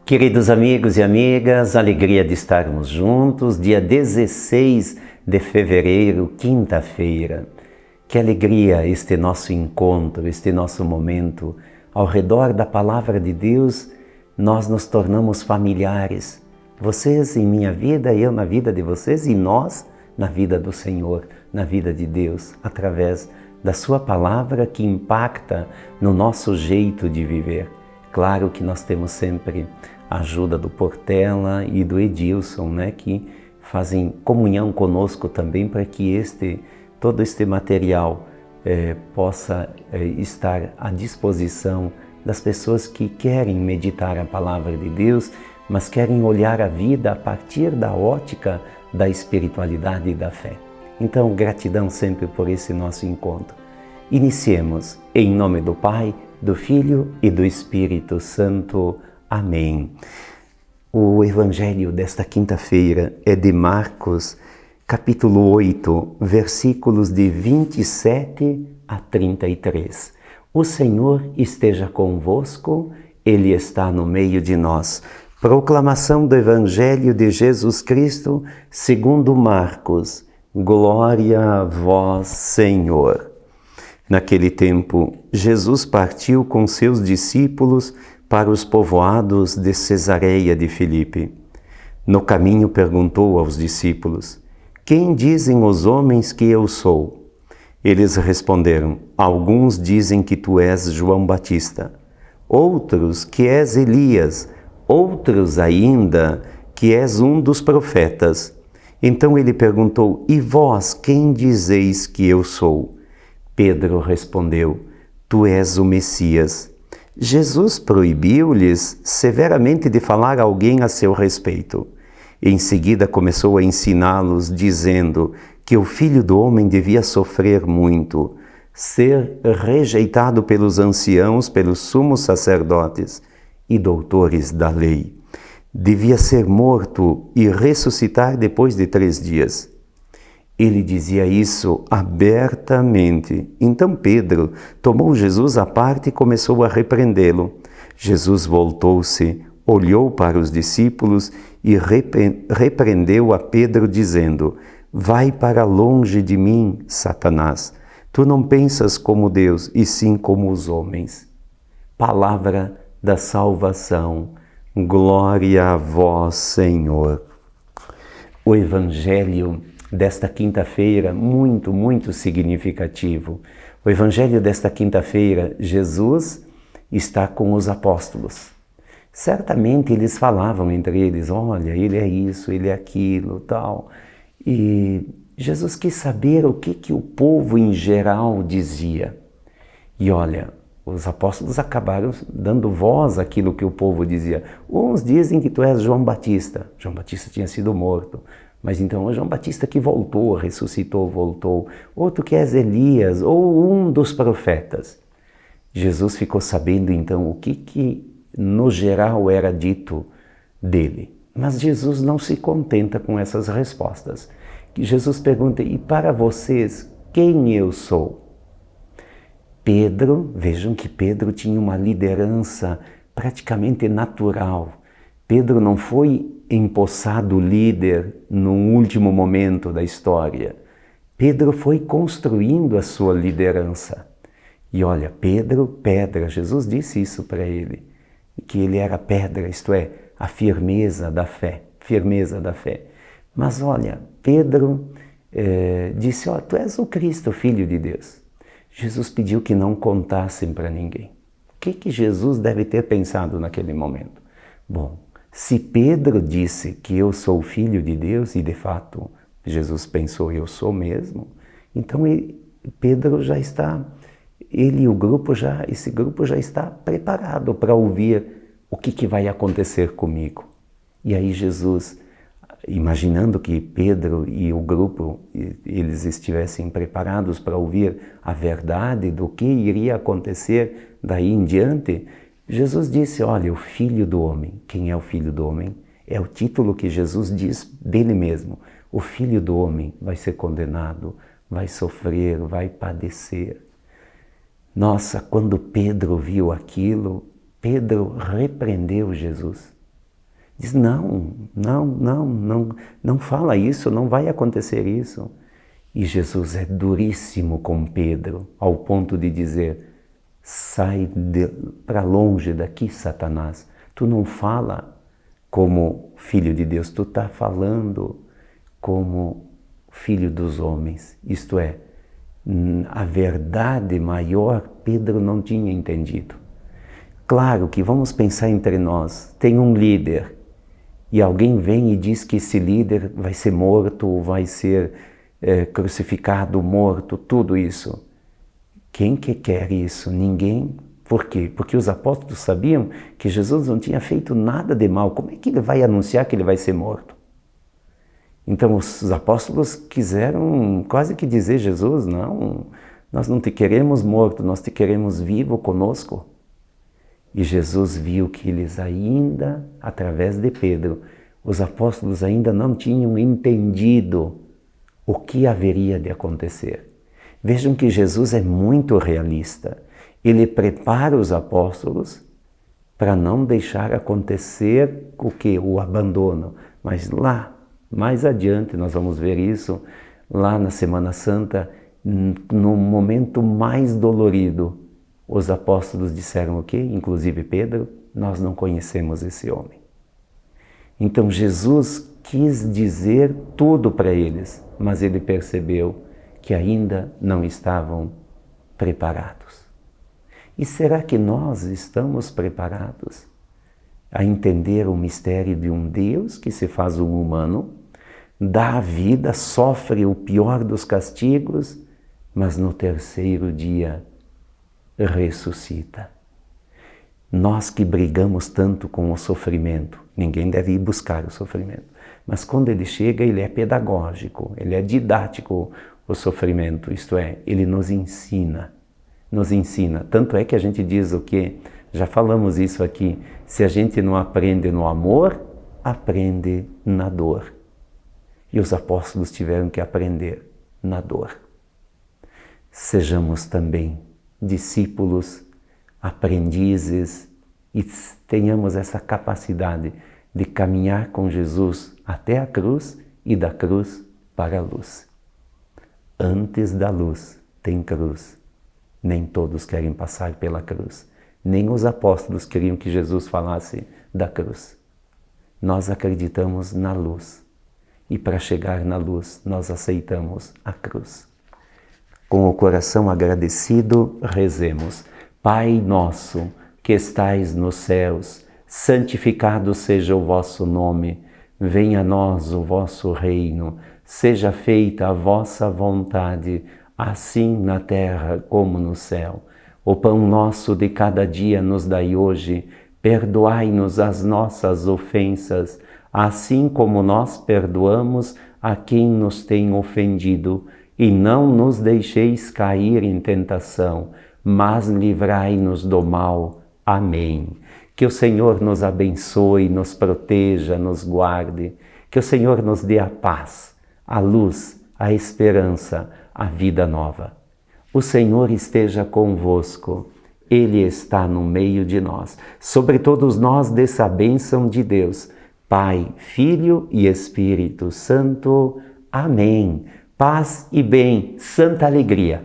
Queridos amigos e amigas, alegria de estarmos juntos, dia 16 de fevereiro, quinta-feira. Que alegria este nosso encontro, este nosso momento. Ao redor da Palavra de Deus, nós nos tornamos familiares. Vocês em minha vida, eu na vida de vocês e nós na vida do Senhor, na vida de Deus, através da Sua Palavra que impacta no nosso jeito de viver. Claro que nós temos sempre a ajuda do Portela e do Edilson, que fazem comunhão conosco também para que todo este material possa estar à disposição das pessoas que querem meditar a Palavra de Deus, mas querem olhar a vida a partir da ótica da espiritualidade e da fé. Então, gratidão sempre por esse nosso encontro. Iniciemos em nome do Pai, do Filho e do Espírito Santo. Amém. O Evangelho desta quinta-feira é de Marcos, capítulo 8, versículos de 27 a 33. O Senhor esteja convosco, Ele está no meio de nós. Proclamação do Evangelho de Jesus Cristo, segundo Marcos. Glória a vós, Senhor. Naquele tempo, Jesus partiu com seus discípulos para os povoados de Cesareia de Filipe. No caminho perguntou aos discípulos: Quem dizem os homens que eu sou? Eles responderam: Alguns dizem que tu és João Batista, outros que és Elias, outros ainda que és um dos profetas. Então ele perguntou: E vós, quem dizeis que eu sou? Pedro respondeu: Tu és o Messias. Jesus proibiu-lhes severamente de falar a alguém a seu respeito. Em seguida começou a ensiná-los, dizendo que o Filho do Homem devia sofrer muito, ser rejeitado pelos anciãos, pelos sumos sacerdotes e doutores da lei. Devia ser morto e ressuscitar depois de 3 dias. Ele dizia isso abertamente. Então Pedro tomou Jesus à parte e começou a repreendê-lo. Jesus voltou-se, olhou para os discípulos e repreendeu a Pedro, dizendo: Vai para longe de mim, Satanás. Tu não pensas como Deus, e sim como os homens. Palavra da salvação. Glória a vós, Senhor. O Evangelho desta quinta-feira, muito significativo. O Evangelho desta quinta-feira, Jesus está com os apóstolos. Certamente eles falavam entre eles: olha, ele é isso, ele é aquilo, tal. E Jesus quis saber o que o povo em geral dizia. E olha, os apóstolos acabaram dando voz àquilo que o povo dizia. Uns dizem que tu és João Batista. João Batista tinha sido morto. Mas então é João Batista que voltou, ressuscitou, voltou. Outro que és Elias, ou um dos profetas. Jesus ficou sabendo então o que no geral era dito dele. Mas Jesus não se contenta com essas respostas. Jesus pergunta: e para vocês, quem eu sou? Pedro, vejam que Pedro tinha uma liderança praticamente natural. Pedro não foi empossado líder no último momento da história. Pedro foi construindo a sua liderança. E olha, Pedro, pedra, Jesus disse isso para ele, que ele era pedra, isto é, a firmeza da fé, Mas olha, Pedro disse: tu és o Cristo, Filho de Deus. Jesus pediu que não contassem para ninguém. O que Jesus deve ter pensado naquele momento? Bom, se Pedro disse que eu sou o Filho de Deus, e de fato Jesus pensou: eu sou mesmo, então Pedro já está, ele e esse grupo já está preparado para ouvir o que vai acontecer comigo. E aí Jesus, imaginando que Pedro e o grupo, eles estivessem preparados para ouvir a verdade do que iria acontecer daí em diante, Jesus disse: olha, o Filho do Homem. Quem é o Filho do Homem? É o título que Jesus diz dele mesmo. O Filho do Homem vai ser condenado, vai sofrer, vai padecer. Nossa, quando Pedro viu aquilo, Pedro repreendeu Jesus. Diz, não fala isso, não vai acontecer isso. E Jesus é duríssimo com Pedro, ao ponto de dizer, sai para longe daqui, Satanás. Tu não fala como filho de Deus, tu está falando como filho dos homens. Isto é, a verdade maior Pedro não tinha entendido. Claro que vamos pensar entre nós, tem um líder e alguém vem e diz que esse líder vai ser morto, vai ser crucificado, morto, tudo isso. Quem que quer isso? Ninguém. Por quê? Porque os apóstolos sabiam que Jesus não tinha feito nada de mal. Como é que ele vai anunciar que ele vai ser morto? Então os apóstolos quiseram quase que dizer, Jesus, não, nós não te queremos morto, nós te queremos vivo conosco. E Jesus viu que eles ainda, através de Pedro, os apóstolos ainda não tinham entendido o que haveria de acontecer. Vejam que Jesus é muito realista. Ele prepara os apóstolos para não deixar acontecer o que? O abandono. Mas lá, mais adiante, nós vamos ver isso, lá na Semana Santa, no momento mais dolorido, os apóstolos disseram o quê? Inclusive Pedro, nós não conhecemos esse homem. Então Jesus quis dizer tudo para eles, mas ele percebeu que ainda não estavam preparados. E será que nós estamos preparados a entender o mistério de um Deus que se faz um humano, dá a vida, sofre o pior dos castigos, mas no terceiro dia ressuscita? Nós que brigamos tanto com o sofrimento, ninguém deve ir buscar o sofrimento, mas quando ele chega, ele é pedagógico, ele é didático, o sofrimento, isto é, ele nos ensina. Tanto é que a gente diz o quê? Já falamos isso aqui, se a gente não aprende no amor, aprende na dor. E os apóstolos tiveram que aprender na dor. Sejamos também discípulos, aprendizes e tenhamos essa capacidade de caminhar com Jesus até a cruz e da cruz para a luz. Antes da luz tem cruz. Nem todos querem passar pela cruz. Nem os apóstolos queriam que Jesus falasse da cruz. Nós acreditamos na luz. E para chegar na luz, nós aceitamos a cruz. Com o coração agradecido, rezemos. Pai nosso, que estais nos céus, santificado seja o vosso nome. Venha a nós o vosso reino. Seja feita a vossa vontade, assim na terra como no céu. O pão nosso de cada dia nos dai hoje. Perdoai-nos as nossas ofensas, assim como nós perdoamos a quem nos tem ofendido. E não nos deixeis cair em tentação, mas livrai-nos do mal. Amém. Que o Senhor nos abençoe, nos proteja, nos guarde. Que o Senhor nos dê a paz, a luz, a esperança, a vida nova. O Senhor esteja convosco, Ele está no meio de nós. Sobre todos nós desça a bênção de Deus, Pai, Filho e Espírito Santo. Amém. Paz e bem, santa alegria.